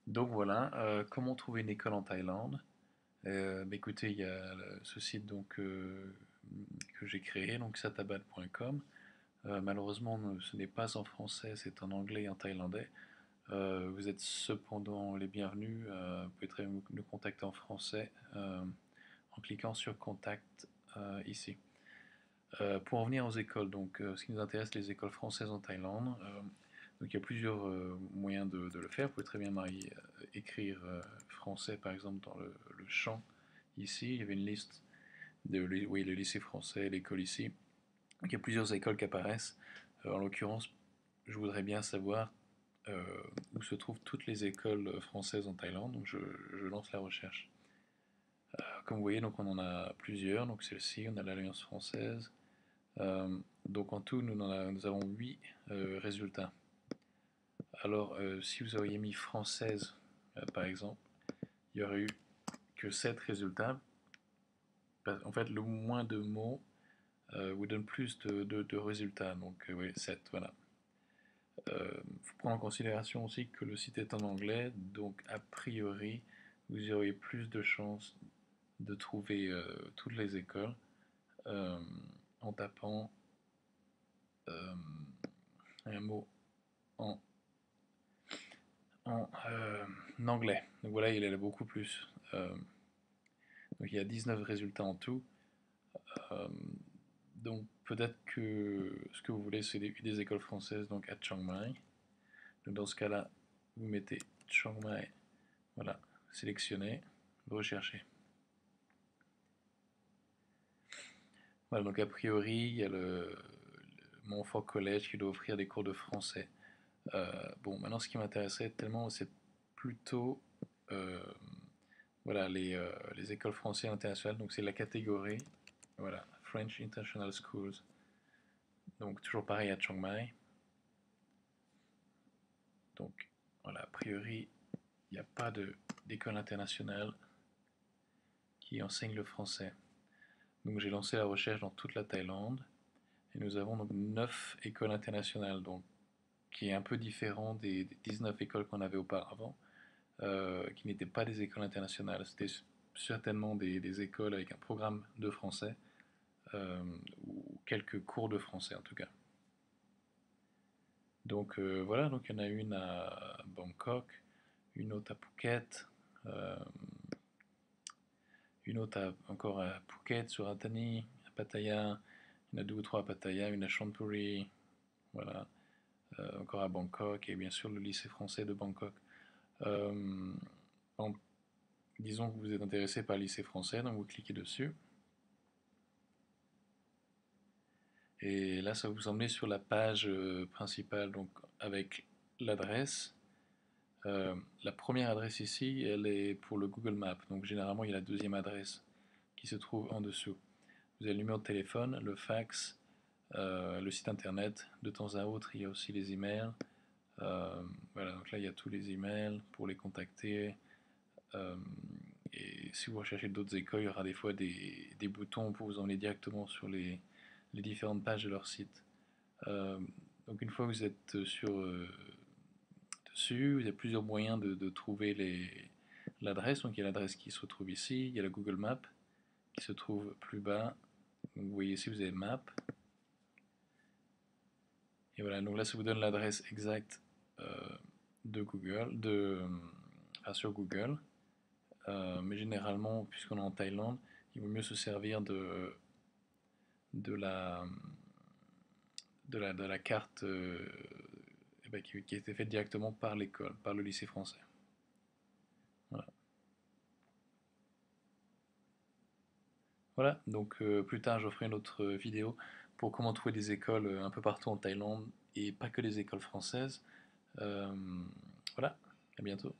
Donc voilà, comment trouver une école en Thaïlande? Écoutez, il y a ce site que j'ai créé, donc sataban.com. Malheureusement, ce n'est pas en français, c'est en anglais et en thaïlandais. Vous êtes cependant les bienvenus. Vous pouvez très bien nous contacter en français en cliquant sur Contact ici. Pour en venir aux écoles, ce qui nous intéresse, les écoles françaises en Thaïlande. Donc il y a plusieurs moyens de le faire. Vous pouvez très bien écrire français, par exemple, dans le champ ici. Il y avait une liste oui, le lycée français, l'école ici. Donc il y a plusieurs écoles qui apparaissent. En l'occurrence, je voudrais bien savoir euh, où se trouvent toutes les écoles françaises en Thaïlande. Donc je lance la recherche. Comme vous voyez, donc on en a plusieurs. Donc celle-ci, on a l'Alliance française. Donc en tout, nous avons 8 résultats. Alors, si vous auriez mis française, par exemple, il y aurait eu que 7 résultats. En fait, le moins de mots vous donne plus de résultats. Donc, oui, 7, voilà. Il faut prendre en considération aussi que le site est en anglais, donc a priori, vous auriez plus de chances de trouver toutes les écoles euh, en tapant euh, un mot en, en anglais. Donc voilà, il est beaucoup plus. Donc il y a 19 résultats en tout. Euh, donc peut-être que ce que vous voulez, c'est des écoles françaises donc à Chiang Mai. Donc dans ce cas-là, vous mettez Chiang Mai, voilà, sélectionnez, recherchez. Voilà, donc a priori, il y a le Montfort College qui doit offrir des cours de français. Bon, maintenant ce qui m'intéressait tellement, c'est plutôt euh, voilà, les écoles françaises internationales. Donc c'est la catégorie, voilà, French International Schools. Donc toujours pareil à Chiang Mai. Donc voilà, a priori, il n'y a pas d'école internationale qui enseigne le français. Donc j'ai lancé la recherche dans toute la Thaïlande et nous avons donc 9 écoles internationales, donc qui est un peu différent des 19 écoles qu'on avait auparavant, qui n'étaient pas des écoles internationales. C'était certainement des écoles avec un programme de français euh, ou quelques cours de français en tout cas. Donc voilà, donc il y en a une à Bangkok, une autre à Phuket, euh, une autre encore à Phuket, sur Suratani, à Pattaya, il y en a deux ou trois à Pattaya, une à Chonburi, voilà, encore à Bangkok, et bien sûr le lycée français de Bangkok. Euh, en- Disons que vous êtes intéressé par le lycée français, donc vous cliquez dessus, et là ça va vous emmener sur la page principale, donc avec l'adresse. La première adresse ici, elle est pour le Google Maps, donc généralement il y a la deuxième adresse qui se trouve en dessous. Vous avez le numéro de téléphone, le fax, le site internet. De temps à autre, il y a aussi les emails. Voilà, donc là, il y a tous les emails pour les contacter. Euh, et si vous recherchez d'autres écoles, il y aura des fois des boutons pour vous emmener directement sur les différentes pages de leur site. Euh, donc une fois que vous êtes dessus, il y a plusieurs moyens de trouver l'adresse. Donc il y a l'adresse qui se retrouve ici, il y a la Google Map qui se trouve plus bas. Donc vous voyez ici, vous avez Map. Et voilà, donc là, ça vous donne l'adresse exacte euh, de Google, enfin, sur Google. Mais généralement, puisqu'on est en Thaïlande, il vaut mieux se servir de la, de la carte qui a été faite directement par l'école, par le lycée français. Voilà, voilà, donc plus tard, je ferai une autre vidéo pour comment trouver des écoles un peu partout en Thaïlande et pas que les écoles françaises. Euh, voilà, à bientôt.